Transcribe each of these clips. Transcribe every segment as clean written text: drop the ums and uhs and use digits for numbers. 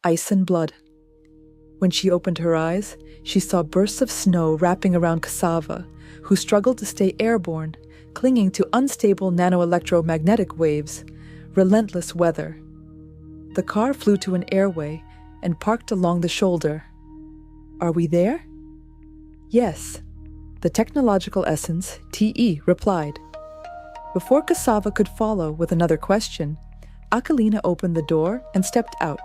Ice&Blood. When she opened her eyes, she saw bursts of snow wrapping around Cassava, who struggled to stay airborne, clinging to unstable nanoelectromagnetic waves, relentless weather. The car flew to an airway and parked along the shoulder. Are we there? Yes, the technological essence, TE, replied. Before Cassava could follow with another question, Akilina opened the door and stepped out.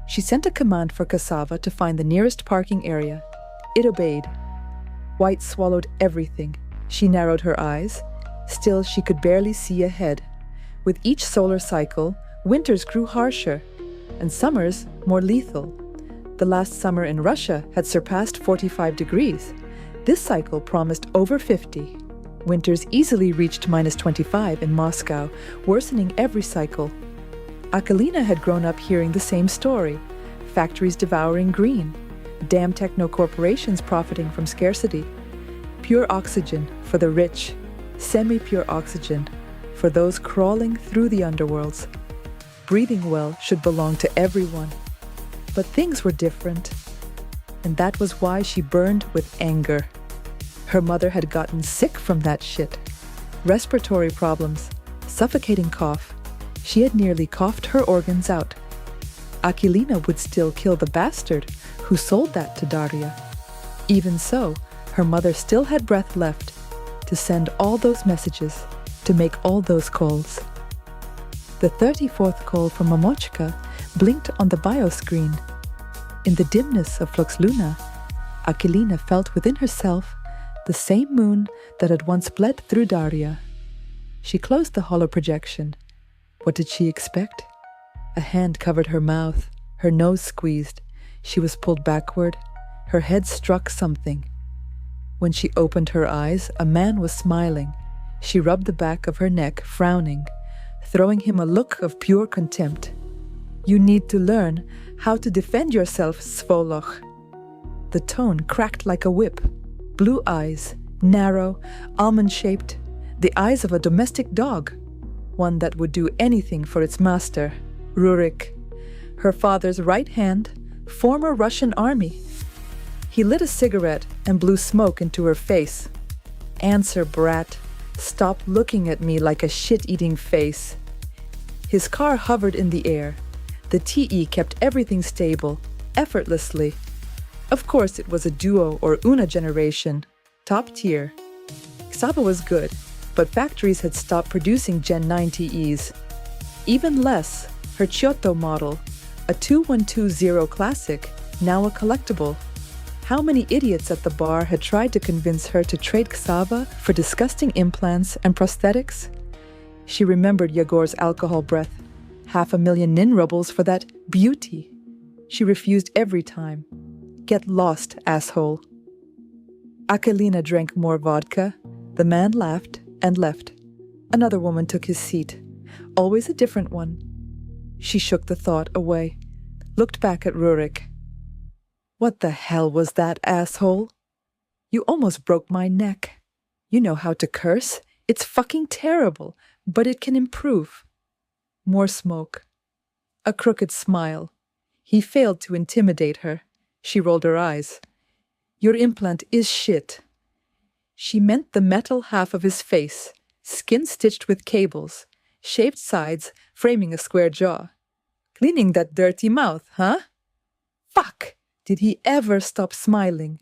She sent a command for Cassava to find the nearest parking area. It obeyed. White swallowed everything. She narrowed her eyes. Still, she could barely see ahead. With each solar cycle, winters grew harsher, and summers more lethal. The last summer in Russia had surpassed 45 degrees. This cycle promised over 50. Winters easily reached -25 in Moscow, worsening every cycle. Akilina had grown up hearing the same story: factories devouring green, damn techno corporations profiting from scarcity, pure oxygen for the rich, semi-pure oxygen for those crawling through the underworlds. Breathing well should belong to everyone. But things were different, and that was why she burned with anger. Her mother had gotten sick from that shit. Respiratory problems, suffocating cough. She had nearly coughed her organs out. Akilina would still kill the bastard who sold that to Daria. Even so, her mother still had breath left to send all those messages, to make all those calls. The 34th call from Mamochka blinked on the bioscreen. In the dimness of Flux Luna, Akilina felt within herself the same moon that had once bled through Daria. She closed the holoprojection. What did she expect? A hand covered her mouth, her nose squeezed. She was pulled backward. Her head struck something. When she opened her eyes, a man was smiling. She rubbed the back of her neck, frowning, throwing him a look of pure contempt. You need to learn how to defend yourself, Svoloch. The tone cracked like a whip. Blue eyes, narrow, almond-shaped, the eyes of a domestic dog, one that would do anything for its master, Rurik, her father's right hand, former Russian army. He lit a cigarette and blew smoke into her face. Answer, brat. Stop looking at me like a shit-eating face. His car hovered in the air. The TE kept everything stable, effortlessly. Of course, it was a duo or una generation, top tier. Xava was good, but factories had stopped producing Gen 9 TEs. Even less, her Chiotto model, a 2120 classic, now a collectible. How many idiots at the bar had tried to convince her to trade Xava for disgusting implants and prosthetics? She remembered Yegor's alcohol breath. 500,000 nin rubles for that beauty. She refused every time. Get lost, asshole. Akilina drank more vodka. The man laughed and left. Another woman took his seat. Always a different one. She shook the thought away. Looked back at Rurik. What the hell was that, asshole? You almost broke my neck. You know how to curse. It's fucking terrible, but it can improve. More smoke. A crooked smile. He failed to intimidate her. She rolled her eyes. Your implant is shit. She meant the metal half of his face, skin stitched with cables, shaved sides framing a square jaw. Cleaning that dirty mouth, huh? Fuck! Did he ever stop smiling?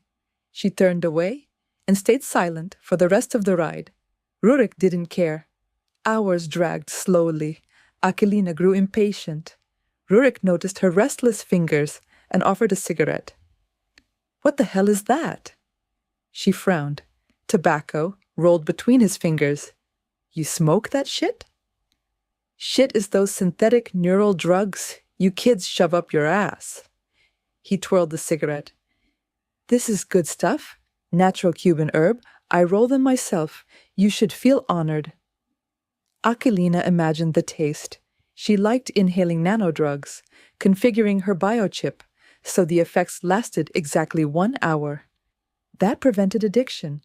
She turned away and stayed silent for the rest of the ride. Rurik didn't care. Hours dragged slowly. Akilina grew impatient. Rurik noticed her restless fingers and offered a cigarette. What the hell is that? She frowned. Tobacco rolled between his fingers. You smoke that shit? Shit is those synthetic neural drugs you kids shove up your ass. He twirled the cigarette. This is good stuff. Natural Cuban herb. I roll them myself. You should feel honored. Akilina imagined the taste. She liked inhaling nanodrugs, configuring her biochip so the effects lasted exactly 1 hour. That prevented addiction.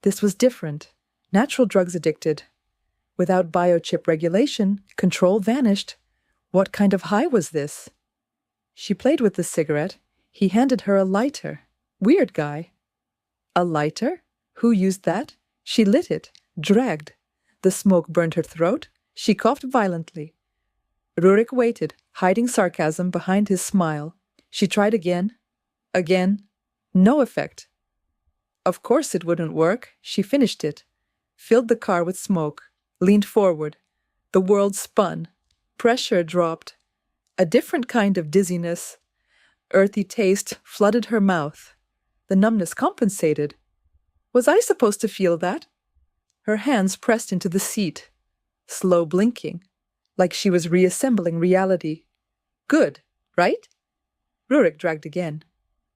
This was different. Natural drugs addicted. Without biochip regulation, control vanished. What kind of high was this? She played with the cigarette. He handed her a lighter. Weird guy. A lighter? Who used that? She lit it, dragged. The smoke burned her throat. She coughed violently. Rurik waited, hiding sarcasm behind his smile. She tried again. Again. No effect. Of course it wouldn't work. She finished it. Filled the car with smoke. Leaned forward. The world spun. Pressure dropped. A different kind of dizziness. Earthy taste flooded her mouth. The numbness compensated. Was I supposed to feel that? Her hands pressed into the seat. Slow blinking. Like she was reassembling reality. Good, right? Rurik dragged again.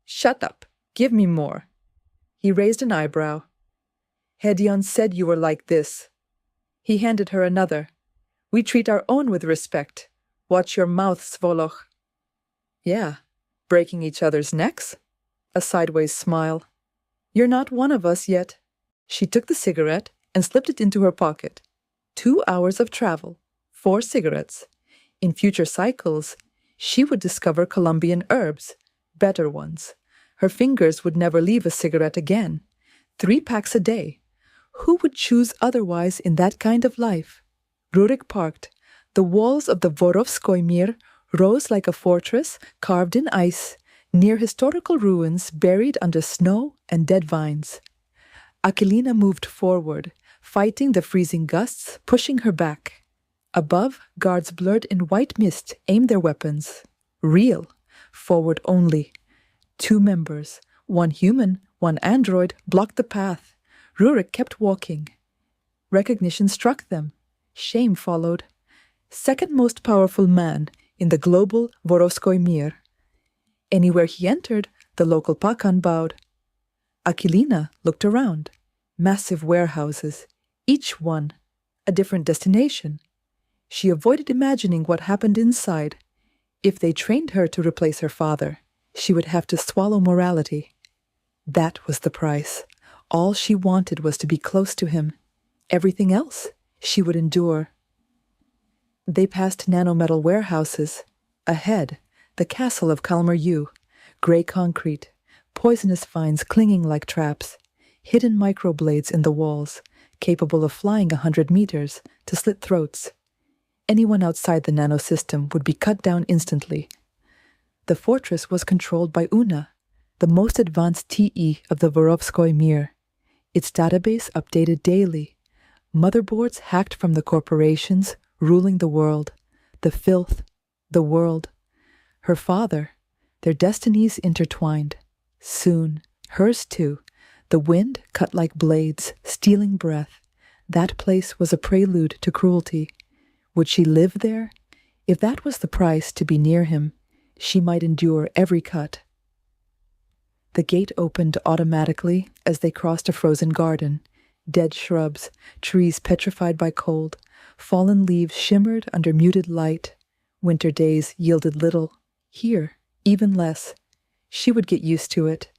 Shut up. Give me more. He raised an eyebrow. Hedion said you were like this. He handed her another. We treat our own with respect. Watch your mouth, Svoloch. Yeah, breaking each other's necks? A sideways smile. You're not one of us yet. She took the cigarette and slipped it into her pocket. 2 hours of travel. 4 cigarettes. In future cycles, she would discover Colombian herbs, better ones. Her fingers would never leave a cigarette again. 3 packs a day. Who would choose otherwise in that kind of life? Rurik parked. The walls of the Vorovskoy Mir rose like a fortress carved in ice, near historical ruins buried under snow and dead vines. Akilina moved forward, fighting the freezing gusts, pushing her back. Above, guards blurred in white mist aimed their weapons. Real. Forward only. 2 members, 1 human, 1 android, blocked the path. Rurik kept walking. Recognition struck them. Shame followed. Second most powerful man in the global Vorovskoy Mir. Anywhere he entered, the local Pakan bowed. Akilina looked around. Massive warehouses, each one a different destination. She avoided imagining what happened inside. If they trained her to replace her father, she would have to swallow morality. That was the price. All she wanted was to be close to him. Everything else she would endure. They passed nanometal warehouses. Ahead, the castle of Kalmar-U, gray concrete, poisonous vines clinging like traps, hidden microblades in the walls, capable of flying 100 meters to slit throats. Anyone outside the nanosystem would be cut down instantly. The fortress was controlled by Una, the most advanced TE of the Vorovskoy Mir. Its database updated daily. Motherboards hacked from the corporations ruling the world, the filth, the world. Her father, their destinies intertwined. Soon, hers too. The wind cut like blades, stealing breath. That place was a prelude to cruelty. Would she live there? If that was the price to be near him, she might endure every cut. The gate opened automatically as they crossed a frozen garden. Dead shrubs, trees petrified by cold, fallen leaves shimmered under muted light. Winter days yielded little. Here, even less. She would get used to it.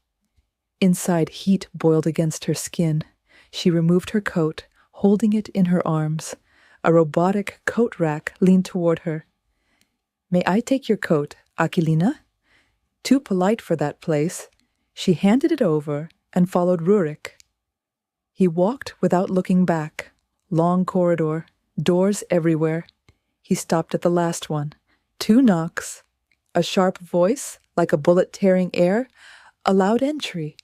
Inside, heat boiled against her skin. She removed her coat, holding it in her arms. A robotic coat rack leaned toward her. May I take your coat, Akilina? Too polite for that place. She handed it over and followed Rurik. He walked without looking back. Long corridor, doors everywhere. He stopped at the last one. 2 knocks. A sharp voice, like a bullet tearing air, allowed entry.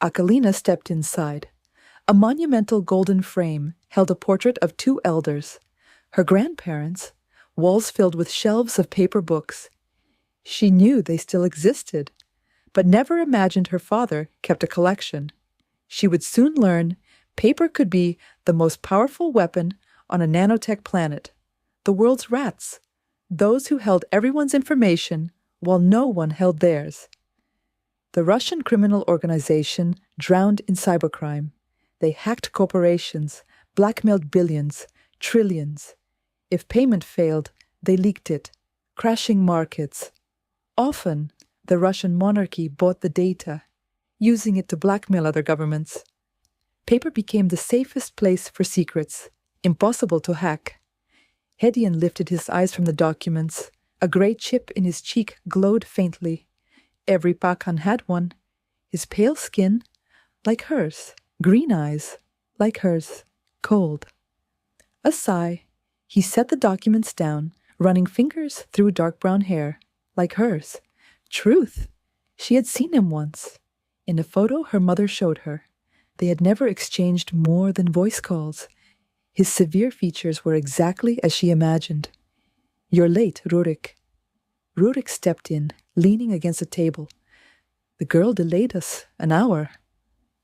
Akilina stepped inside. A monumental golden frame held a portrait of 2 elders. Her grandparents, walls filled with shelves of paper books. She knew they still existed, but never imagined her father kept a collection. She would soon learn paper could be the most powerful weapon on a nanotech planet. The world's rats, those who held everyone's information while no one held theirs. The Russian criminal organization drowned in cybercrime. They hacked corporations, blackmailed billions, trillions. If payment failed, they leaked it, crashing markets. Often, the Russian monarchy bought the data, using it to blackmail other governments. Paper became the safest place for secrets, impossible to hack. Hedion lifted his eyes from the documents. A gray chip in his cheek glowed faintly. Every Pakan had one. His pale skin, like hers. Green eyes, like hers. Cold. A sigh. He set the documents down, running fingers through dark brown hair, like hers. Truth! She had seen him once. In a photo her mother showed her. They had never exchanged more than voice calls. His severe features were exactly as she imagined. "You're late, Rurik." Rurik stepped in, leaning against a table. "The girl delayed us an hour."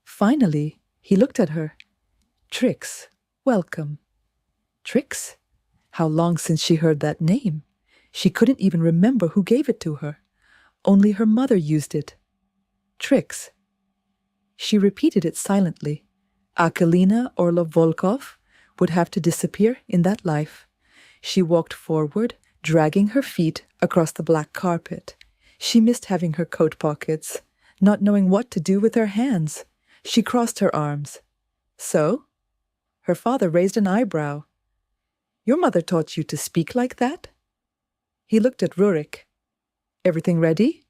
Finally, he looked at her. "Trix, welcome." Trix? How long since she heard that name? She couldn't even remember who gave it to her. Only her mother used it. Trix. She repeated it silently. Akilina Orlov Volkov would have to disappear in that life. She walked forward, dragging her feet across the black carpet. She missed having her coat pockets, not knowing what to do with her hands. She crossed her arms. "So?" Her father raised an eyebrow. "Your mother taught you to speak like that?" He looked at Rurik. "Everything ready?"